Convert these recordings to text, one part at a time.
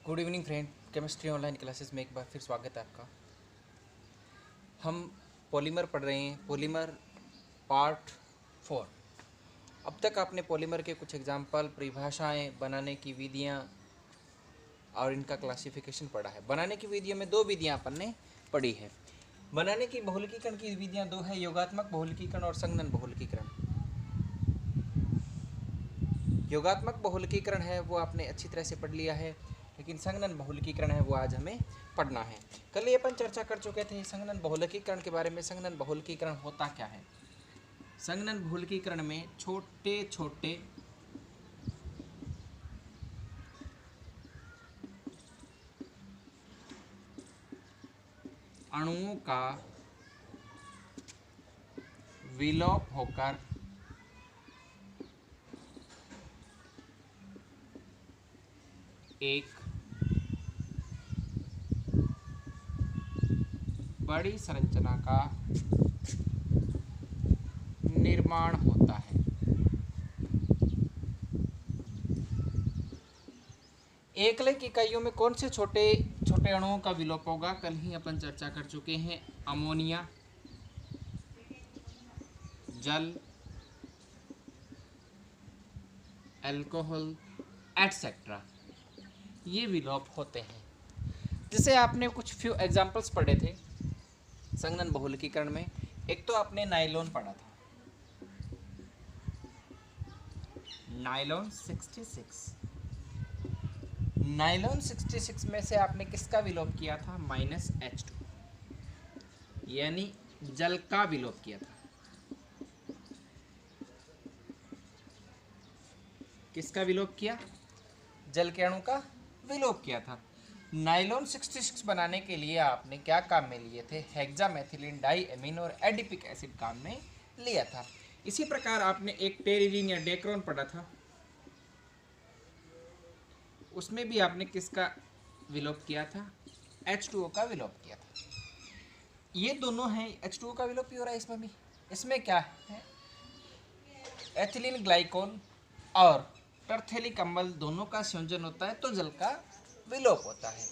Good evening friend, chemistry online classes में एक बार फिर स्वागत है आपका। हम पॉलीमर पढ़ रहे हैं, पॉलीमर पार्ट 4। अब तक आपने पॉलीमर के कुछ एग्जाम्पल, परिभाषाएं, बनाने की विधियां और इनका क्लासिफिकेशन पढ़ा है। बनाने की विधियों में दो विधियां अपन ने पढ़ी है। बनाने की बहुलकीकरण की विधियां दो है, योगात्मक बहुलकीकरण और संघनन बहुलकीकरण। योगात्मक बहुलकीकरण है वो आपने अच्छी तरह से पढ़ लिया है, लेकिन संघनन बहुलकीकरण है वो आज हमें पढ़ना है। कल ये अपन चर्चा कर चुके थे संघनन बहुलकीकरण के बारे में। संघनन बहुलकीकरण होता क्या है? संघनन बहुलकीकरण में छोटे छोटे अणुओं का विलोप होकर एक बड़ी संरचना का निर्माण होता है। एकलिक इकाइयों में कौन से छोटे छोटे अणुओं का विलोप होगा? कल ही अपन चर्चा कर चुके हैं। अमोनिया, जल, अल्कोहल एटसेट्रा, ये विलोप होते हैं। जैसे आपने कुछ फ्यू एग्जाम्पल्स पढ़े थे संघनन बहुलकीकरण में। एक तो आपने नायलॉन पढ़ा था, नायलॉन 66। नायलॉन 66 में से आपने किसका विलोप किया था? -H2, यानी जल का विलोप किया था। किसका विलोप किया? जल के अणु का विलोप किया था। नायलॉन 66 बनाने के लिए आपने क्या काम में लिए थे? हेक्सामेथिलीन डाइएमीन और एडिपिक एसिड काम में लिया था। इसी प्रकार आपने एक टेरिलीन या डेक्रोन पढ़ा था, उसमें भी आपने किसका विलोप किया था? H2O का विलोप किया था। ये दोनों हैं, H2O का विलोप भी हो रहा है इसमें भी। इसमें क्या है? एथिलीन ग्लाइकोल और टरथेलिक अम्ल दोनों का संयोजन होता है तो जल का विलोप होता है।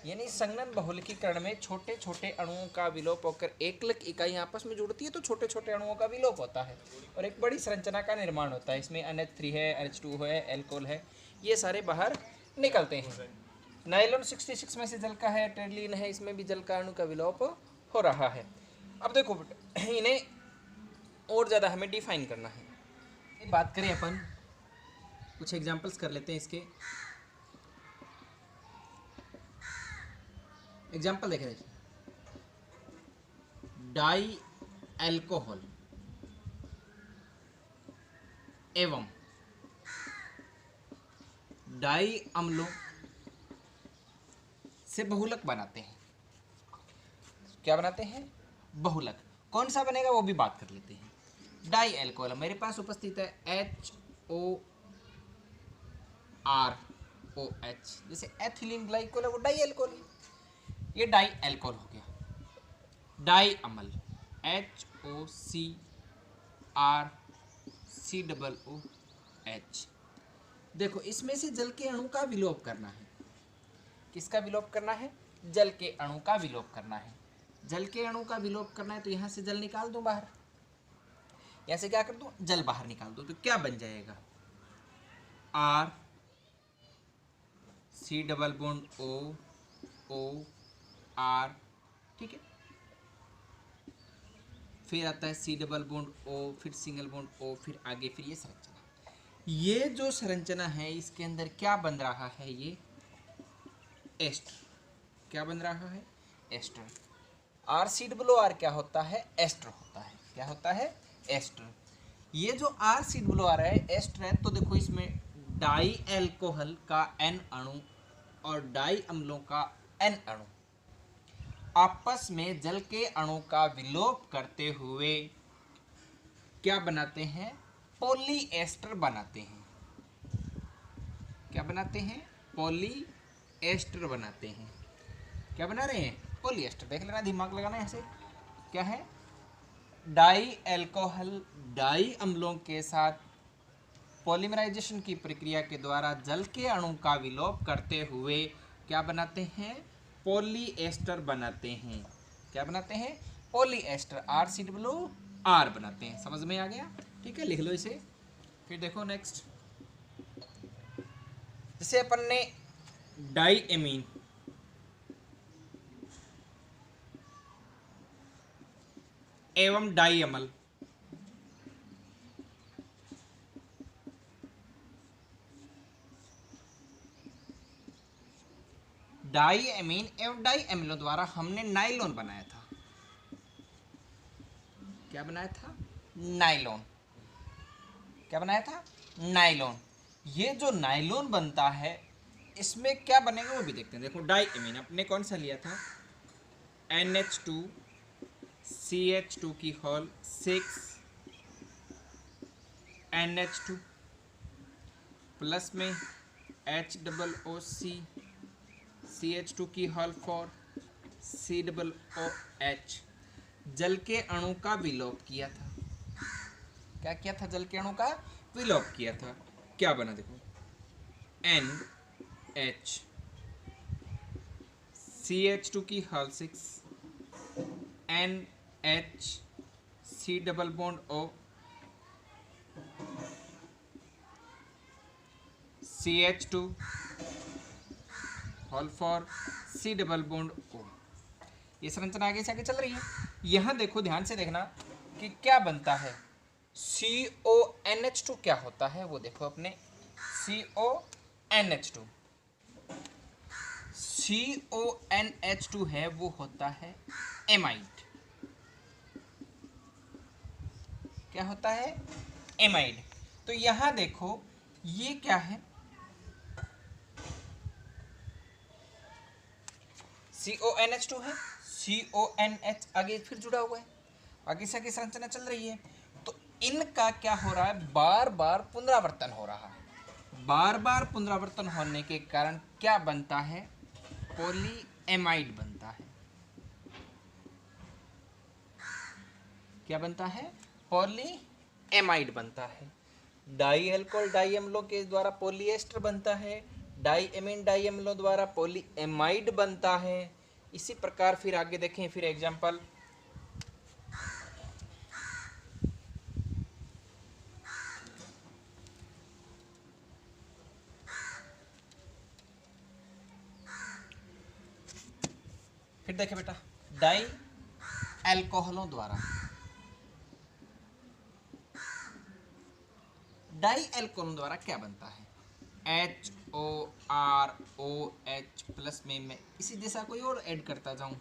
यानी संघनन बहुलकीकरण में छोटे छोटे अणुओं का विलोप होकर एकलिक इकाई आपस में जुड़ती है तो छोटे छोटे अणुओं का विलोप होता है और एक बड़ी संरचना का निर्माण होता है। इसमें NH3 है, H2 है, अल्कोहल है, ये सारे बाहर निकलते हैं। नायलॉन 66 में से जल का है, टेरिलीन है, इसमें भी जल का अणु का विलोप हो रहा है। अब देखो इन्हें और ज़्यादा हमें डिफाइन करना है। बात करें अपन, कुछ एग्जाम्पल्स कर लेते हैं इसके। एग्जाम्पल देखें, देखिए डाई अल्कोहल एवं डाई अम्लों से बहुलक बनाते हैं। क्या बनाते हैं? बहुलक। कौन सा बनेगा वो भी बात कर लेते हैं। डाई अल्कोहल मेरे पास उपस्थित है HOROH, जैसे एथिलीन ग्लाइकोल है वो डाई अल्कोहल है, ये डाई अल्कोहल हो गया। डाई अम्ल HOCrCOOH। देखो इसमें से जल के अणु का विलोप करना है। किसका विलोप करना है? जल के अणु का विलोप करना है। जल के अणु का विलोप करना है तो यहाँ से जल निकाल दूं बाहर। यहाँ से क्या कर दूं? जल बाहर निकाल दूं तो क्या बन जाएगा? RC+O ठीक है। फिर आता है C+O, फिर सिंगल बॉन्ड O, फिर आगे फिर ये संरचना। ये जो संरचना है इसके अंदर क्या बन रहा है? ये एस्टर। क्या बन रहा है? एस्टर। RC+R क्या होता है? एस्टर होता है। क्या होता है? एस्टर। ये जो RC+R है एस्टर है, तो देखो इसमें डाई अल्कोहल का N अणु और डाई अम्लों का N अणु आपस में जल के अणु का विलोप करते हुए क्या बनाते हैं? पॉलीएस्टर बनाते हैं। क्या बनाते हैं? पॉलीएस्टर बनाते हैं। क्या बना रहे हैं? पॉलीएस्टर। देख लेना, दिमाग लगाना ऐसे। क्या है? डाई अल्कोहल डाई अम्लों के साथ पॉलीमराइजेशन की प्रक्रिया के द्वारा जल के अणु का विलोप करते हुए क्या बनाते हैं? पॉलीएस्टर बनाते हैं। क्या बनाते हैं? पॉलीएस्टर, RCOO बनाते हैं। समझ में आ गया? ठीक है, लिख लो इसे। फिर देखो नेक्स्ट, जैसे अपन ने डाइएमीन एवं डाइअमल, डाइएमीन एवं डाइएमिनो द्वारा हमने नाइलॉन बनाया था। क्या बनाया था? नाइलॉन। क्या बनाया था? नाइलॉन। ये जो नाइलॉन बनता है इसमें क्या बनेगा वो भी देखते हैं। देखो डाइएमीन अपने कौन सा लिया था? NH2 CH2 की होल 6 NH2 प्लस में HOOC CH2 की होल 4 COOH, जल के अणु का विलोप किया था। क्या किया था? जल के अणु का विलोप किया था। क्या बना? देखो NH CH2 की whole 6 NH C double bond O CH2 whole 4 C double bond O। ये संरचना आगे से आगे चल रही है। यहां देखो, ध्यान से देखना कि क्या बनता है। CONH2 क्या होता है वो देखो अपने। CONH2 CONH2 है वो होता है एमाइड। क्या होता है? एमाइड। तो यहां देखो ये क्या है? CONH2 है, CONH आगे फिर जुड़ा हुआ है, आगे से आगे संरचना चल रही है। तो इनका क्या हो रहा है? बार बार पुनरावर्तन हो रहा है। बार बार पुनरावर्तन होने के कारण क्या बनता है? पॉलीएमाइड बनता है। क्या बनता है? पॉलीएमाइड बनता है। डाई अल्कोहल डाइअम्लो के द्वारा पॉलीएस्टर बनता है, डाइएमीन डाइअम्लो द्वारा पॉलीएमाइड बनता है। इसी प्रकार फिर आगे देखें, फिर एग्जांपल, फिर देखें बेटा, डाई अल्कोहलों द्वारा, डाई अल्कोहलों द्वारा क्या बनता है? HOROH प्लस में मैं इसी दिशा कोई और ऐड करता जाऊं,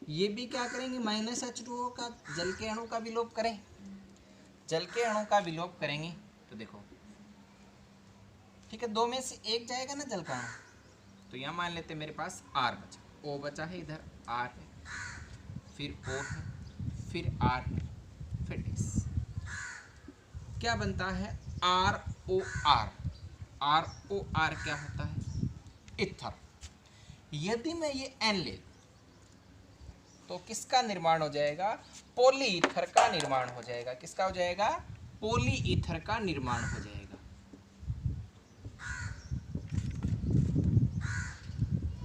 ये भी क्या करेंगे? -H2O का जल के अणु का विलोप करें। जल के अणु का विलोप करेंगे तो देखो, ठीक है, दो में से एक जाएगा ना जल का अणु। तो यहाँ मान लेते मेरे पास R बचा, O बचा है, इधर R है, फिर O है, फिर R है, फिर S। क्या बनता है? ROR। ROR क्या होता है? इथर। यदि मैं ये N ले तो किसका निर्माण हो जाएगा? पॉलीईथर का निर्माण हो जाएगा। किसका हो जाएगा? पॉलीईथर का निर्माण हो जाएगा।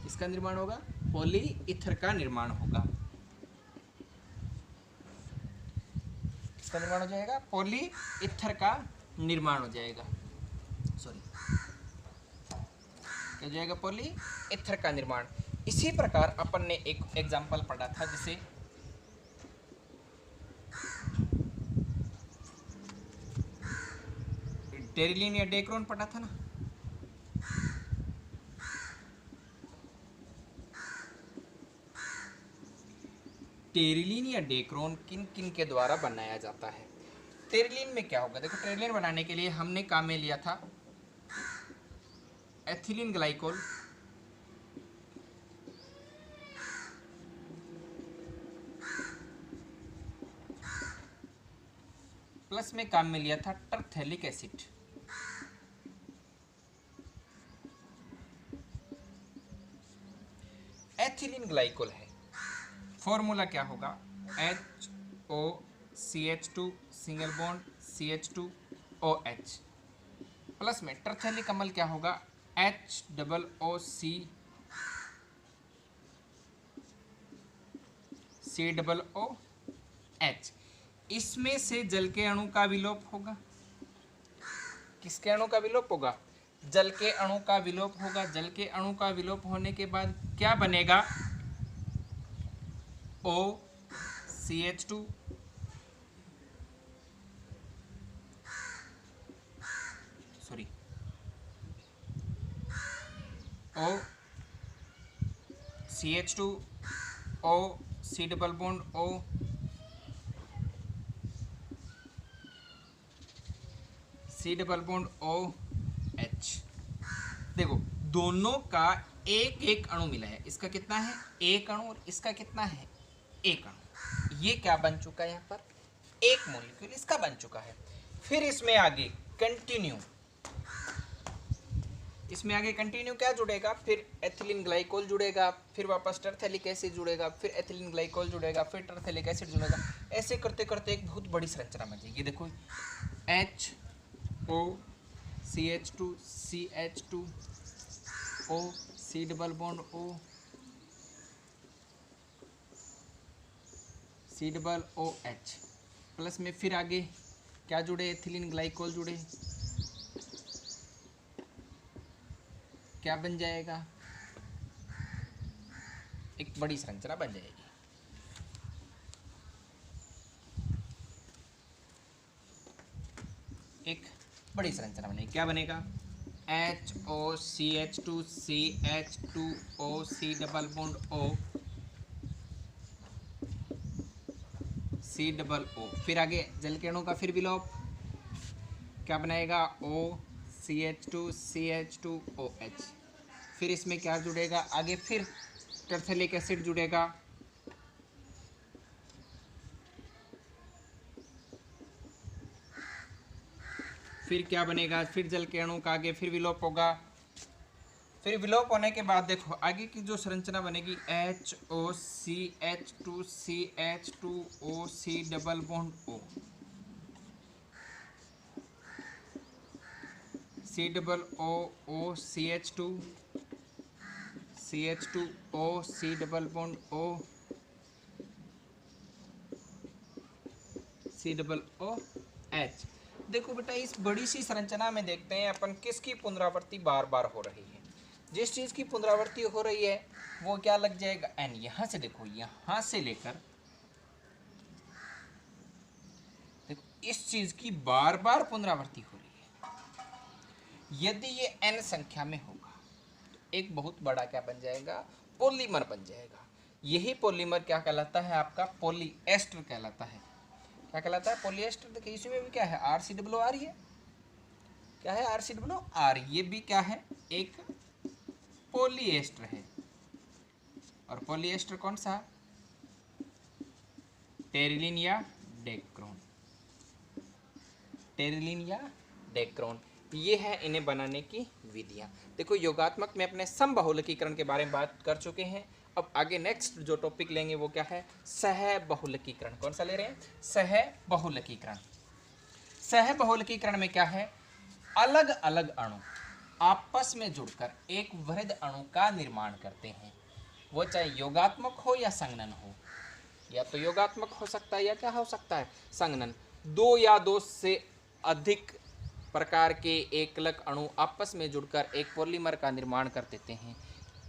किसका निर्माण होगा? पॉलीईथर का निर्माण होगा। किसका निर्माण हो जाएगा? पॉलीईथर का निर्माण हो जाएगा। सॉरी, क्या हो जाएगा? पॉलीईथर का निर्माण। इसी प्रकार अपन ने एक एग्जाम्पल पढ़ा था, जिसे टेरिलीन या डेक्रोन पढ़ा था ना। टेरिलीन या डेक्रोन किन किन के द्वारा बनाया जाता है? टेरिलीन में क्या होगा? देखो, टेरिलीन बनाने के लिए हमने काम में लिया था एथिलीन ग्लाइकोल, प्लस में काम में लिया था टरथेलिक एसिड। एथिलीन ग्लाइकोल है, फॉर्मूला क्या होगा? HOCH2 single bond CH2OH, plus में टरथेलिक अम्ल क्या होगा? HOOCH, इसमें से जल के अणु का विलोप होगा। किसके अणु का विलोप होगा? जल के अणु का विलोप होगा। जल के अणु का विलोप होने के बाद क्या बनेगा? OCH2, sorry OCH2, O C double bond O, C double bond OH। देखो दोनों का एक एक अणु मिला है। इसका कितना है? एक अणु, और इसका कितना है? एक अणु। ये क्या बन चुका है? यहाँ पर एक मॉलिक्यूल इसका बन चुका है। फिर इसमें आगे कंटिन्यू, इसमें आगे कंटिन्यू क्या जुड़ेगा? फिर एथिलीन ग्लाइकोल जुड़ेगा, फिर वापस टरथेलिक एसिड जुड़ेगा, फिर एथिलीन ग्लाइकोल जुड़ेगा, फिर टरथेलिक एसिड जुड़ेगा। ऐसे करते करते एक बहुत बड़ी संरचना बन जाएगी। देखो HOCH2 CH2 O C double bond O C double OH, plus में फिर आगे क्या जुड़े? एथिलीन ग्लाइकोल जुड़े। क्या बन जाएगा? एक बड़ी संरचना बन जाएगी। एक बड़ी संरचना बनेगी। क्या बनेगा? HOCH2 CH2O C double bond O C double O, फिर आगे जल के अणु का फिर विलोप क्या बनाएगा? OCH2 CH2OH, फिर इसमें क्या जुड़ेगा? आगे फिर टरथेलिक एसिड जुड़ेगा, फिर क्या बनेगा? फिर जल के अणु का आगे फिर विलोप होगा। फिर विलोप होने के बाद देखो आगे की जो संरचना बनेगी HOCH2 CH2O C double bond O C double O CH2 CH2O C double bond O C double OH। देखो बेटा इस बड़ी सी संरचना में देखते हैं अपन किसकी पुनरावृत्ति बार बार हो रही है। जिस चीज़ की पुनरावृत्ति हो रही है वो क्या लग जाएगा? N। यहाँ से देखो, यहाँ से लेकर देखो इस चीज़ की बार बार पुनरावृत्ति हो रही है। यदि ये N संख्या में होगा तो एक बहुत बड़ा क्या बन जाएगा? पॉलीमर बन जाएगा। यही पॉलीमर क्या कहलाता है? आपका पॉलीएस्टर कहलाता है। क्या कहलाता है? पॉलीएस्टर। देखिए इसमें भी क्या है? RCOO है। क्या है? RCOO। ये भी क्या है? एक पॉलीएस्टर है। और पॉलीएस्टर कौन सा? टेरिलीन या डेक्रोन। टेरिलीन या डेक्रोन, ये है इन्हें बनाने की विधियां। देखो योगात्मक में अपने समबहुलकीकरण के बारे में बात कर चुके हैं। अब आगे नेक्स्ट जो टॉपिक लेंगे वो क्या है? सहबहुलकीकरण। कौन सा ले रहे हैं? सहबहुलकीकरण। सहबहुलकीकरण में क्या है? अलग अलग अणु आपस में जुड़कर एक वृहद अणु का निर्माण करते हैं। वो चाहे योगात्मक हो या संगनन हो। या तो योगात्मक हो सकता है या क्या हो सकता है? संगनन। दो या दो से अधिक प्रकार के एकलक अणु आपस में जुड़कर एक पॉलीमर का निर्माण कर देते हैं।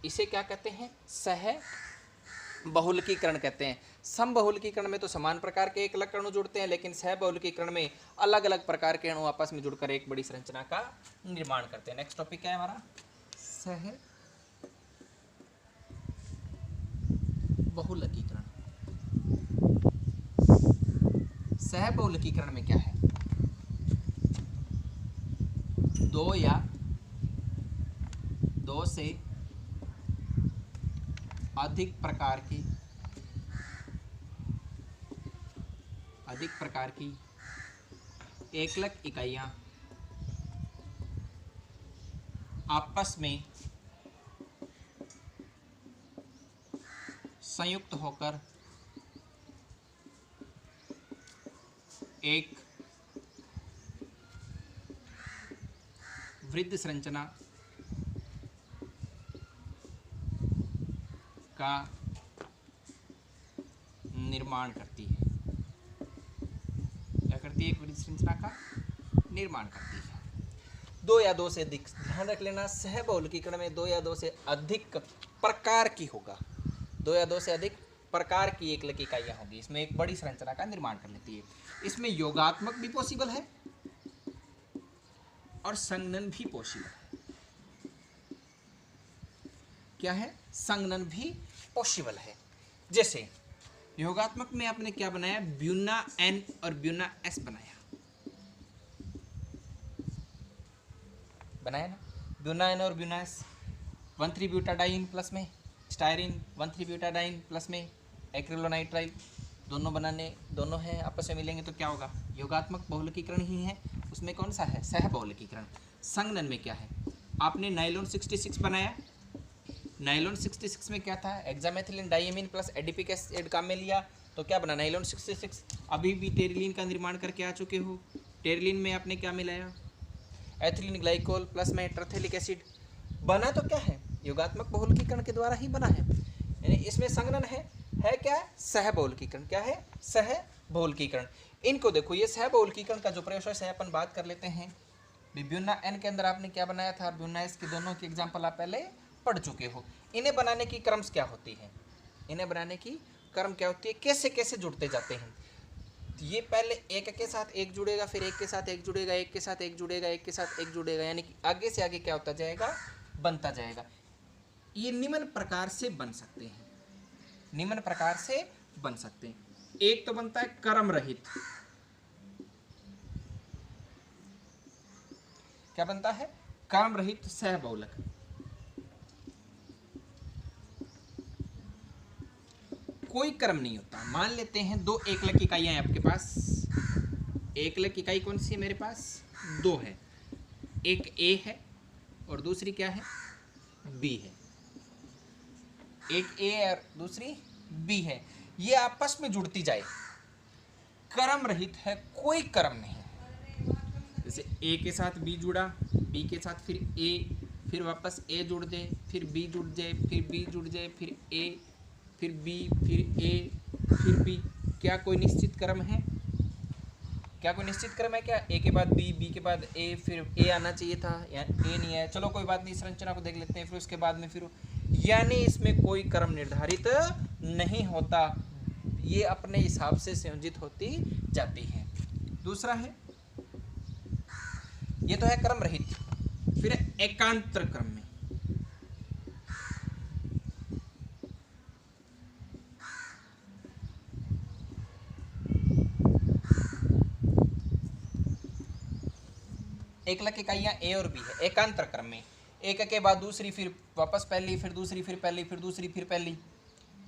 इसे क्या कहते हैं? सहबहुलकीकरण कहते हैं। समबहुलकीकरण में तो समान प्रकार के एकलक अणु जुड़ते हैं, लेकिन सहबहुलकीकरण में अलग अलग प्रकार के अणु आपस में जुड़कर एक बड़ी संरचना का निर्माण करते हैं। नेक्स्ट टॉपिक क्या है हमारा? सहबहुलकीकरण। सहबहुलकीकरण में क्या है? दो या दो से अधिक प्रकार की एकलक इकाइयां आपस में संयुक्त होकर एक वृहद संरचना का निर्माण करती है। क्या करती है? एक बड़ी संरचना का निर्माण करती है। दो या दो से अधिक, ध्यान रख लेना, सहबहुलकीकरण में दो या दो से अधिक प्रकार की होगा, दो या दो से अधिक प्रकार की एकल इकाइयाँ होगी। इसमें एक बड़ी संरचना का निर्माण कर लेती है। इसमें योगात्मक भी पॉसिबल है और संघनन भी पॉसिबल है। क्या है? संघनन भी पॉसिबल है। जैसे योगात्मक में आपने क्या बनाया? ब्यूना एन और ब्यूना एस बनाया ना, ब्यूना एन और ब्यूना एस, 1,3-ब्यूटाडाइन प्लस में स्टायरिन, 1,3-ब्यूटाडाइन प्लस में एक्रिलोनाइट्राइल, दोनों हैं आपस में मिलेंगे तो क्या होगा? योगात्मक बहुलकीकरण ही है। उसमें कौन सा है? सहबहुलकीकरण। संघनन में क्या है? आपने नाइलॉन 66 बनाया, नाइलॉन 66 में क्या था? Hexamethylene diamine plus adipic acid काम में लिया तो क्या बना? नाइलॉन 66। अभी भी टेरिलीन का निर्माण करके आ चुके हो। टेरिलीन में आपने क्या मिलाया? एथिलीन ग्लाइकोल प्लस में टर्थिलिक एसिड बना तो क्या है? योगात्मक बहुलकीकरण के द्वारा ही बना है। यानी इसमें संघनन है क्या? सहबहुलकीकरण। क्या है? सहबहुलकीकरण। इनको देखो, ये सहबहुलकीकरण का जो प्रोसेस है अपन बात कर लेते हैं। ब्यूना एन के अंदर आपने क्या बनाया था? ब्यूना एस के दोनों के एग्जाम्पल आप पहले पढ़ चुके हो। इन्हें बनाने की क्रम क्या होती है? इन्हें बनाने की क्रम क्या होती है? कैसे कैसे जुड़ते जाते हैं? ये पहले एक के साथ एक जुड़ेगा, फिर एक के साथ एक जुड़ेगा, एक के साथ एक जुड़ेगा, एक के साथ एक जुड़ेगा, यानी कि आगे से आगे क्या होता जाएगा? बनता जाएगा। ये निम्न प्रकार से बन सकते हैं, निम्न प्रकार से बन सकते हैं। एक तो बनता है क्रम रहित। क्या बनता है? क्रम रहित सहबहुलक। कोई क्रम नहीं होता। मान लेते हैं दो एकलक इकाइयां हैं आपके पास। एकलक इकाई कौन सी है मेरे पास? दो है, एक ए है और दूसरी क्या है? बी है। एक ए और दूसरी बी है। ये आपस में जुड़ती जाए, क्रम रहित है, कोई क्रम नहीं। जैसे ए के साथ बी जुड़ा, बी के साथ फिर ए, फिर वापस ए जुड़ जाए, फिर बी जुड़ जाए, फिर बी जुड़ जाए, फिर ए, फिर बी, फिर ए, फिर बी। क्या कोई निश्चित क्रम है? क्या कोई निश्चित क्रम है क्या? ए के बाद बी, बी के बाद ए, फिर ए आना चाहिए था, या ए नहीं है। चलो कोई बात नहीं, संरचना को देख लेते हैं, फिर उसके बाद में फिर, यानी इसमें कोई क्रम निर्धारित नहीं होता, ये अपने हिसाब से संयोजित होती जाती है। दूसरा है, ये तो है क्रम रहित। फिर एकांतर क्रम में, एकलक इकाइयां ए और बी है, एकांतर क्रम में, एक के बाद दूसरी, फिर वापस पहली, फिर दूसरी, फिर पहली, फिर दूसरी, फिर पहली।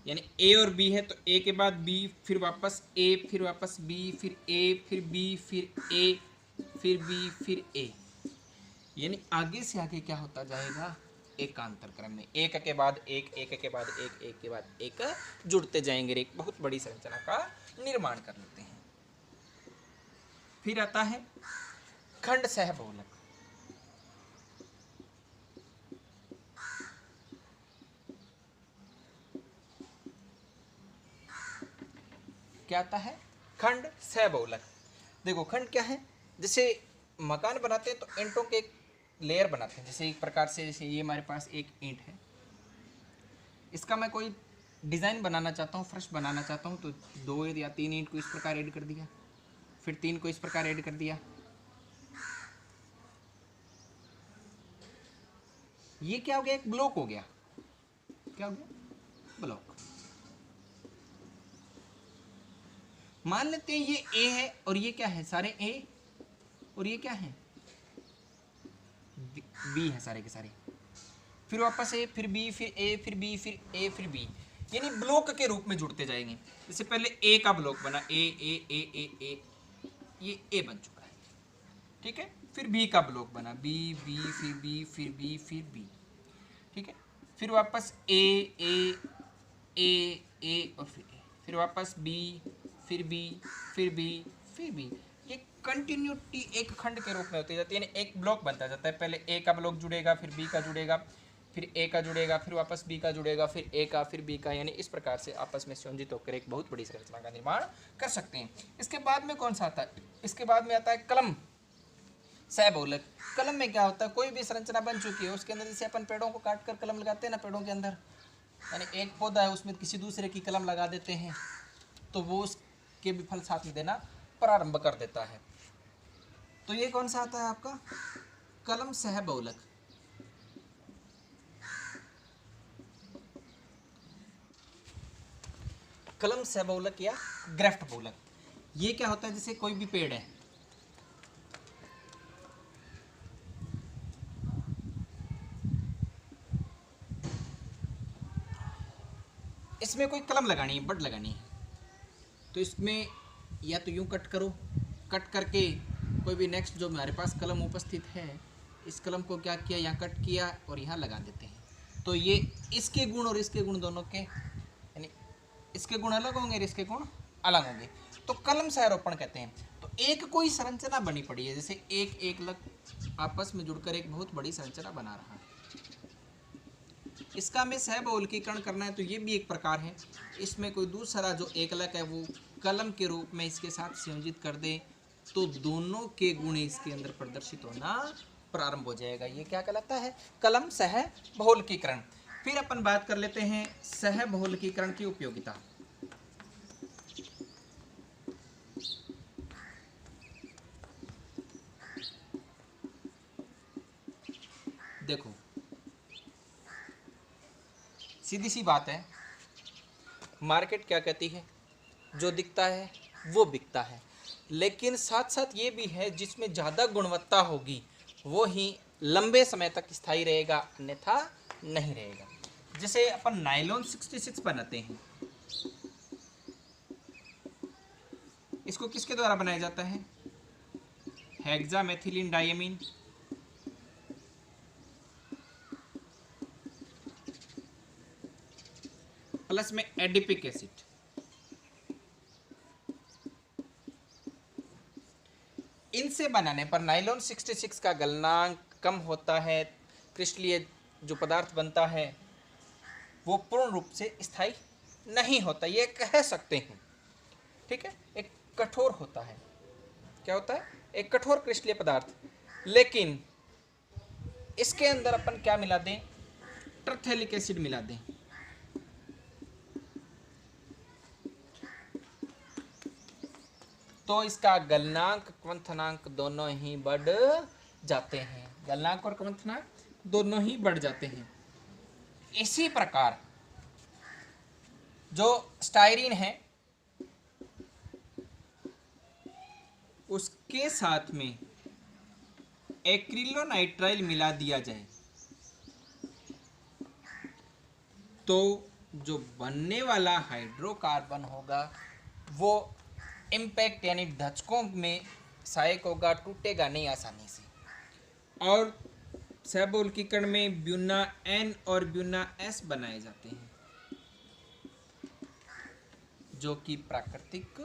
यानी ए और बी है तो ए के बाद बी, फिर वापस ए, फिर वापस बी, फिर ए, फिर बी, फिर ए, फिर बी, फिर ए। यानी आगे से आगे क्या होता जाएगा? एकांतर क्रम में, एक के बाद एक, एक के बाद एक, एक के बाद एक जुड़ते जाएंगे, एक बहुत बड़ी संरचना का निर्माण कर लेते हैं। फिर आता है खंड सहबहुलक। क्या आता है? खंड सहबहुलक। देखो खंड क्या है? जैसे मकान बनाते हैं तो ईंटों के एक लेयर बनाते हैं, जैसे एक प्रकार से, जैसे ये हमारे पास एक ईंट है, इसका मैं कोई डिज़ाइन बनाना चाहता हूँ, फर्श बनाना चाहता हूँ, तो 2 या 3 ईंट को इस प्रकार ऐड कर दिया, फिर 3 को इस प्रकार ऐड कर दिया। ये क्या हो गया? एक ब्लॉक हो गया। क्या हो गया? ब्लॉक। मान लेते हैं ये ए है और ये क्या है? सारे ए, और ये क्या है? बी है सारे के सारे। फिर वापस ए, फिर बी, फिर ए, फिर बी, फिर ए, फिर बी, यानी ब्लॉक के रूप में जुड़ते जाएंगे। जैसे पहले ए का ब्लॉक बना, ए ए ए ए ए, ये ए बन चुका है, ठीक है। फिर बी का ब्लॉक बना, बी बी, फिर बी, फिर बी, फिर बी, ठीक है। फिर वापस ए ए ए ए और फिर ए, फिर वापस बी, फिर बी, फिर बी, फिर बी। ये कंटिन्यूटी एक खंड के रूप में होती जाती है, यानी एक ब्लॉक बनता जाता है। पहले ए का ब्लॉक जुड़ेगा, फिर बी का जुड़ेगा, फिर ए का जुड़ेगा, फिर वापस बी का जुड़ेगा, फिर ए का, फिर बी का, यानी इस प्रकार से आपस में संयोजित होकर एक बहुत बड़ी संरचना का निर्माण कर सकते हैं। इसके बाद में कौन सा आता है? इसके बाद में आता है कलम सहबहुलक। कलम में क्या होता है? कोई भी संरचना बन चुकी है उसके अंदर, जैसे अपन पेड़ों को काट कर कलम लगाते हैं ना पेड़ों के अंदर, यानी एक पौधा है उसमें किसी दूसरे की कलम लगा देते हैं तो वो उसके भी फल साथ में देना प्रारंभ कर देता है। तो ये कौन सा आता है आपका? कलम सहबहुलक। कलम सहबहुलक या ग्रेफ्ट बहुलक। ये क्या होता है? जैसे कोई भी पेड़ है, इसमें कोई कलम लगानी है, बड लगानी है, तो इसमें या तो यूं कट करो, कट करके कोई भी नेक्स्ट जो हमारे पास कलम उपस्थित है, इस कलम को क्या किया, यहाँ कट किया और यहाँ लगा देते हैं। तो ये इसके गुण और इसके गुण दोनों के, यानी इसके गुण अलग होंगे और इसके गुण अलग होंगे, तो कलम सहरोपण कहते हैं। तो एक कोई संरचना बनी पड़ी है, जैसे एक एक लग आपस में जुड़कर एक बहुत बड़ी संरचना बना रहा है, इसका हमें सहबहुलकीकरण करना है, तो ये भी एक प्रकार है। इसमें कोई दूसरा जो एकलक है वो कलम के रूप में इसके साथ संयोजित कर दे तो दोनों के गुण इसके अंदर प्रदर्शित होना प्रारंभ हो जाएगा। ये क्या कहलाता है? कलम सहबहुलकीकरण। फिर अपन बात कर लेते हैं सहबहुलकीकरण की उपयोगिता। देखो सीधी सी बात है, मार्केट क्या कहती है? जो दिखता है वो बिकता है, लेकिन साथ साथ ये भी है जिसमें ज़्यादा गुणवत्ता होगी वो ही लंबे समय तक स्थायी रहेगा, अन्यथा नहीं रहेगा। जैसे अपन नायलॉन 66 बनाते हैं, इसको किसके द्वारा बनाया जाता है? हेक्सामेथिलीन डायमीन प्लस में एडिपिक एसिड। इनसे बनाने पर नायलॉन 66 का गलनांक कम होता है, क्रिस्टलीय जो पदार्थ बनता है वो पूर्ण रूप से स्थायी नहीं होता, ये कह सकते हैं। ठीक है, एक कठोर होता है, क्या होता है? एक कठोर क्रिस्टलीय पदार्थ। लेकिन इसके अंदर अपन क्या मिला दें? टरथेलिक एसिड मिला दें, तो इसका गलनांक क्वथनांक दोनों ही बढ़ जाते हैं, गलनांक और क्वथनांक दोनों ही बढ़ जाते हैं। इसी प्रकार जो स्टाइरीन है उसके साथ में एक्रिलोनाइट्राइल मिला दिया जाए तो जो बनने वाला हाइड्रोकार्बन होगा वो इम्पैक्ट यानी धचकों में सहायक होगा, टूटेगा नहीं आसानी से। और सहबहुलकीकरण में ब्यूना N और ब्यूना S बनाए जाते हैं जो कि प्राकृतिक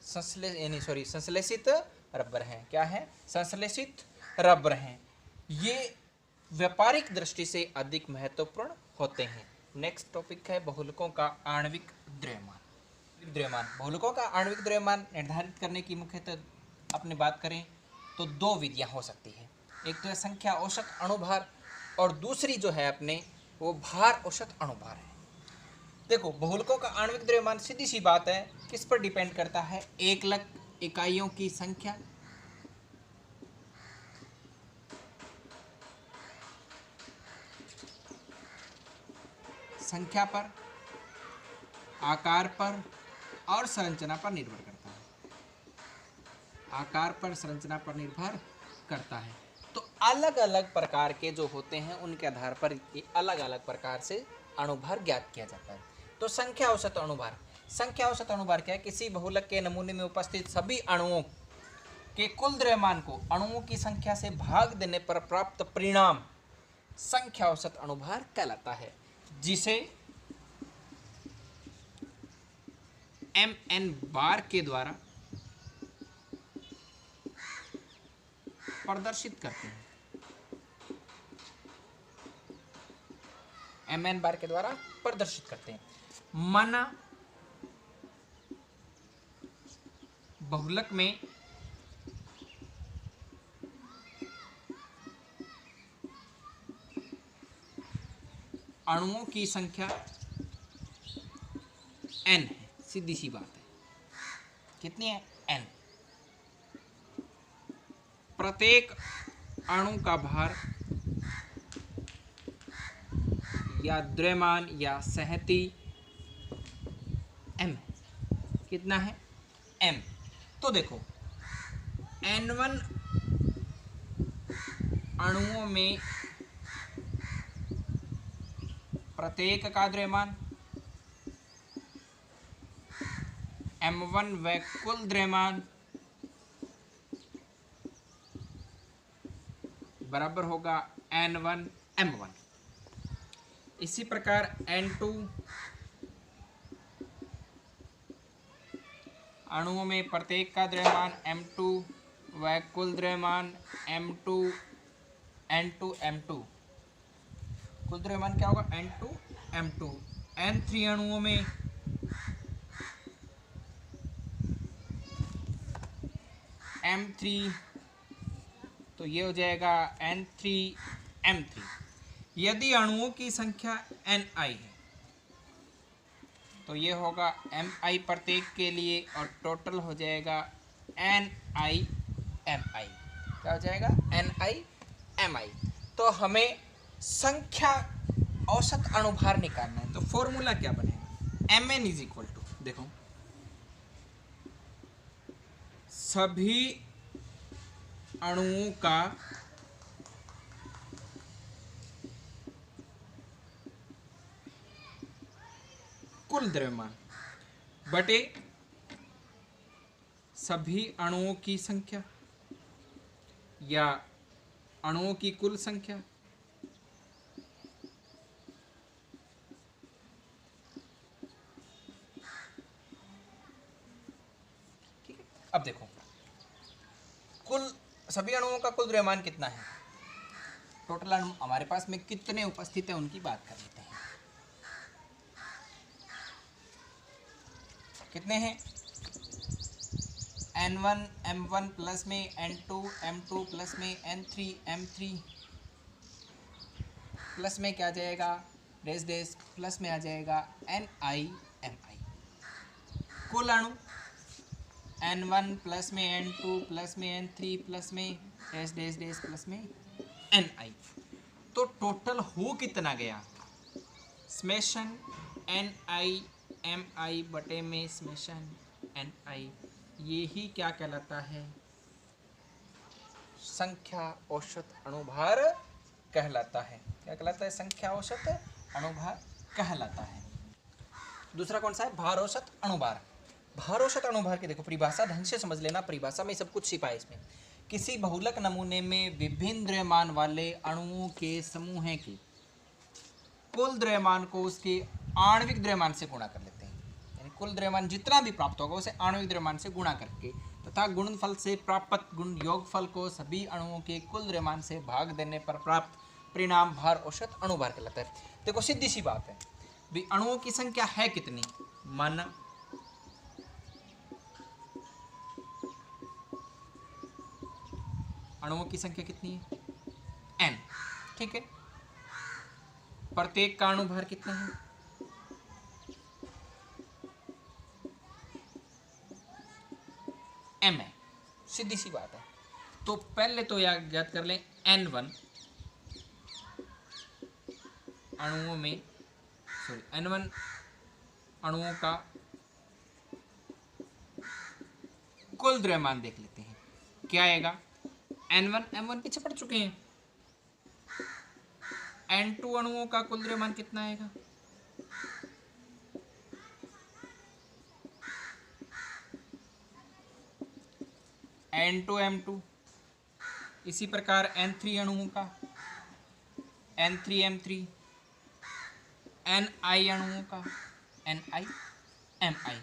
संश्लेषित रबर हैं। क्या है? संश्लेषित रबर हैं। ये व्यापारिक दृष्टि से अधिक महत्वपूर्ण होते हैं। नेक्स्ट टॉपिक है बहुलकों का आणविक द्रव्यमान। बहुलकों का आणविक द्रव्यमान निर्धारित करने की मुख्यतः अपनी बात करें तो दो विधियां हो सकती है। एक तो है संख्या औसत अणुभार और दूसरी जो है अपने वो भार औसत अणुभार है। देखो बहुलकों का आणविक द्रव्यमान सीधी सी बात है किस पर डिपेंड करता है? एकलक इकाइयों की संख्या, पर, आकार पर और संरचना पर निर्भर करता है। आकार पर, संरचना पर निर्भर करता है। तो अलग अलग प्रकार के जो होते हैं उनके आधार पर ये अलग अलग प्रकार से अणुभार ज्ञात किया जाता है। तो संख्या औसत अणुभार, संख्या औसत अणुभार क्या है? किसी बहुलक के नमूने में उपस्थित सभी अणुओं के कुल द्रव्यमान को अणुओं की संख्या से भाग देने पर प्राप्त परिणाम संख्या औसत अणुभार कहलाता है, जिसे MN बार के द्वारा प्रदर्शित करते हैं। mn बार के द्वारा प्रदर्शित करते हैं। माना बहुलक में अणुओं की संख्या n है, सीधी सी बात है। कितनी है? n। प्रत्येक अणु का भार या द्रव्यमान या सहती m है। कितना है? m। तो देखो n1 अणुओं में प्रत्येक का द्रव्यमान, m1 व कुल द्रव्यमान बराबर होगा n1 m1। इसी प्रकार n2 अणुओं में प्रत्येक का द्रव्यमान m2 व कुल द्रव्यमान m2 n2 m2। कुल द्रव्यमान क्या होगा? n2 m2। n3 अणुओं में m3, तो ये हो जाएगा n3 m3। यदि अणुओं की संख्या ni है तो ये होगा mi प्रत्येक के लिए और टोटल हो जाएगा ni mi। क्या हो जाएगा? ni mi। तो हमें संख्या औसत अणुभार निकालना है, तो फॉर्मूला क्या बनेगा? mn इज इक्वल टू, देखो सभी अणुओं का कुल द्रव्यमान बटे सभी अणुओं की संख्या या अणुओं की कुल संख्या। ठीक है, अब देखो कुल सभी अणुओं का कुल द्रव्यमान कितना है? टोटल अणु हमारे पास में कितने उपस्थित है उनकी बात कर लेते हैं। कितने हैं? n1 m1 प्लस में n2 m2 प्लस में n3 m3 प्लस में क्या आ जाएगा? डैश डैश प्लस में आ जाएगा ni mi। कुल अणु n1 प्लस में n2 प्लस में n3 प्लस में डैश डैश डैश प्लस में ni। तो टोटल हो कितना गया? स्मेशन ni mi बटे में स्मेशन ni। ये ही क्या कहलाता है? संख्या औसत अणुभार कहलाता है। क्या कहलाता है? संख्या औसत अणुभार कहलाता है। दूसरा कौन सा है? भार औसत अणुभार। भार औसत अणुभार की देखो परिभाषा ढंग से समझ लेना, परिभाषा में सब कुछ छिपा है इसमें। किसी बहुलक नमूने में विभिन्न द्रव्यमान वाले अणुओं के समूह की कुल द्रव्यमान को उसके आणविक द्रव्यमान से गुणा कर लेते हैं। यानी कुल द्रव्यमान जितना भी प्राप्त होगा उसे आणविक द्रव्यमान से गुणा करके तथा गुणनफल से प्राप्त गुण योगफल को सभी अणुओं के कुल द्रव्यमान से भाग देने पर प्राप्त परिणाम भार औसत अणुभार कहलाता है। देखो सीधी सी बात है, भी अणुओं की संख्या है कितनी? माना अणुओं की संख्या कितनी है? n। ठीक है, प्रत्येक का अणुभार कितना है? m है। सीधी सी बात है। तो पहले तो याद कर लें n1 अणुओं में n1 अणुओं का कुल द्रव्यमान देख लेते हैं। क्या आएगा? n1 m1 पीछे पड़ चुके हैं। n2 अणुओं का कुल द्रव्यमान कितना आएगा? n2 m2। इसी प्रकार n3 अणुओं का n3 m3, ni अणुओं का ni mi।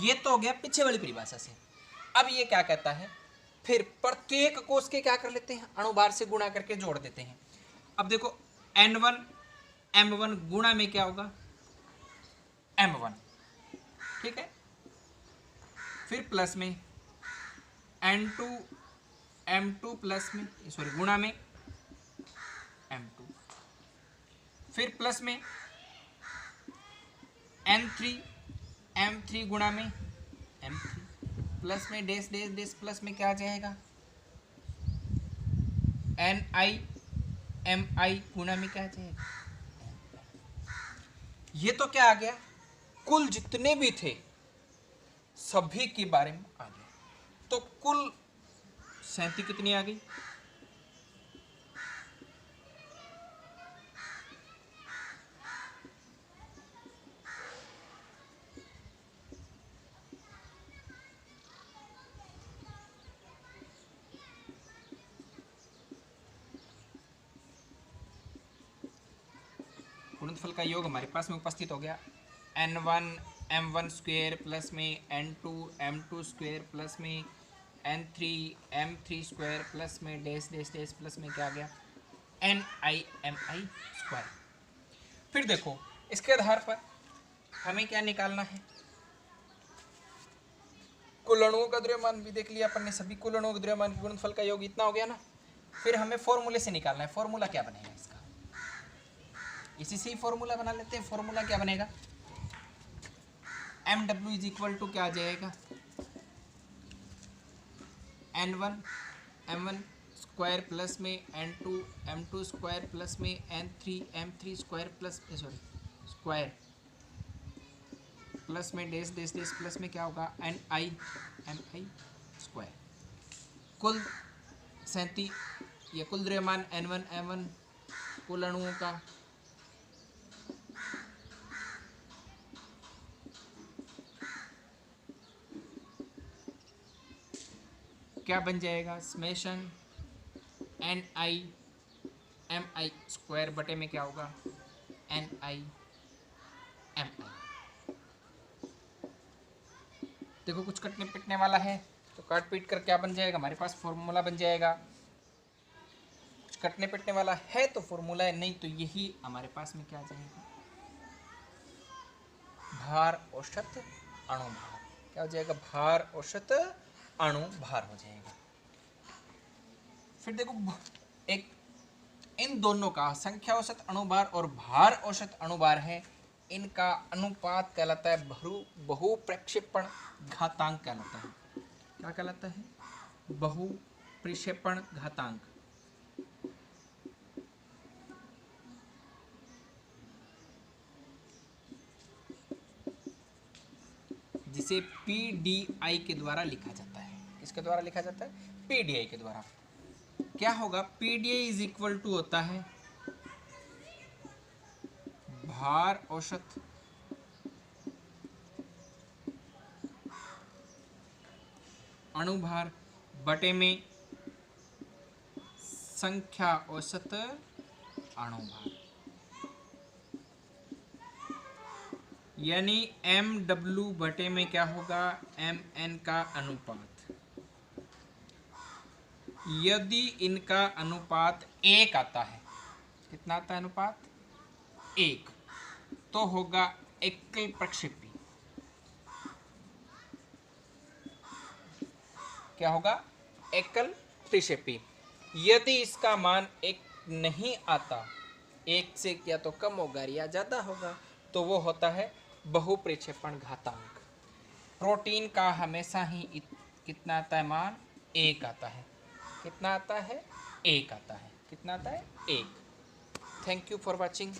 ये तो हो गया पीछे वाली परिभाषा से। अब ये क्या कहता है? फिर प्रत्येक कोष के क्या कर लेते हैं? अणुभार से गुणा करके जोड़ देते हैं। अब देखो n1 m1 गुणा में क्या होगा m1, ठीक है। फिर प्लस में n2 m2 प्लस में सॉरी गुणा में m2, फिर प्लस में n3 m3 गुणा में m3, प्लस में डेस डेस डेस प्लस में क्या आ जाएगा ni mi गुणा में क्या आ जाएगा। ये तो क्या आ गया, कुल जितने भी थे सभी के बारे में आ गया। तो कुल 37 कितनी आ गई, गुणनफल का योग हमारे पास में उपस्थित हो गया n1 m1 स्क्वायर प्लस में n2 m2 स्क्वायर प्लस में n3 m3 स्क्वायर प्लस में डेस डेस डेस प्लस में क्या आ गया ni mi स्क्वायर। फिर देखो इसके आधार पर हमें क्या निकालना है, कुल अणुओं का द्रव्यमान भी देख लिया अपन ने, सभी कुल अणुओं के द्रव्यमान के गुणनफल का योग इतना हो गया ना। फिर हमें फॉर्मूले से निकालना है, फॉर्मूला क्या बनेगा इसका, इसी से ही फॉर्मूला बना लेते हैं। फॉर्मूला क्या बनेगा, M W is equal to क्या आ जाएगा n1 m1 स्क्वायर प्लस में n2 m2 स्क्वायर प्लस में n3 m3 square plus sorry square plus में डेस डेस डेस प्लस में क्या होगा ni mi स्क्वायर। कुल 37 ये कुल द्रव्यमान n1 m1 कुल अणुओं का क्या बन जाएगा, समेशन ni mi स्क्वायर बटे में क्या होगा ni mi। देखो कुछ कटने पिटने वाला है तो काट पीट कर क्या बन जाएगा, हमारे पास फॉर्मूला बन जाएगा। कुछ कटने पिटने वाला है तो फॉर्मूला है, नहीं तो यही हमारे पास में क्या आ जाएगा, भार औसत अणु भार। क्या हो जाएगा, भार औसत अणु भार हो जाएगा। फिर देखो एक इन दोनों का संख्या औसत अणुभार और भार औसत अणुभार है, इनका अनुपात कहलाता है बहुप्रक्षेपण घातांक कहलाता है। क्या कहलाता है, बहुप्रक्षेपण घातांक। जिसे PDI के द्वारा लिखा जाता है, किसके द्वारा लिखा जाता है, PDI के द्वारा। क्या होगा, PDI इज इक्वल टू होता है भार औसत अणुभार बटे में संख्या औसत अणुभार, यानी MW बटे में क्या होगा MN का अनुपात। यदि इनका अनुपात 1 आता है, कितना आता है अनुपात 1, तो होगा एकल प्रक्षेपी। क्या होगा, एकल प्रक्षेपी। यदि इसका मान 1 नहीं आता, 1 से क्या तो कम होगा या ज्यादा होगा, तो वो होता है बहुप्रक्षेपण घातांक। प्रोटीन का हमेशा ही कितना आता है मान, 1 आता है। कितना आता है, 1 आता है। कितना आता है, 1। Thank you for watching.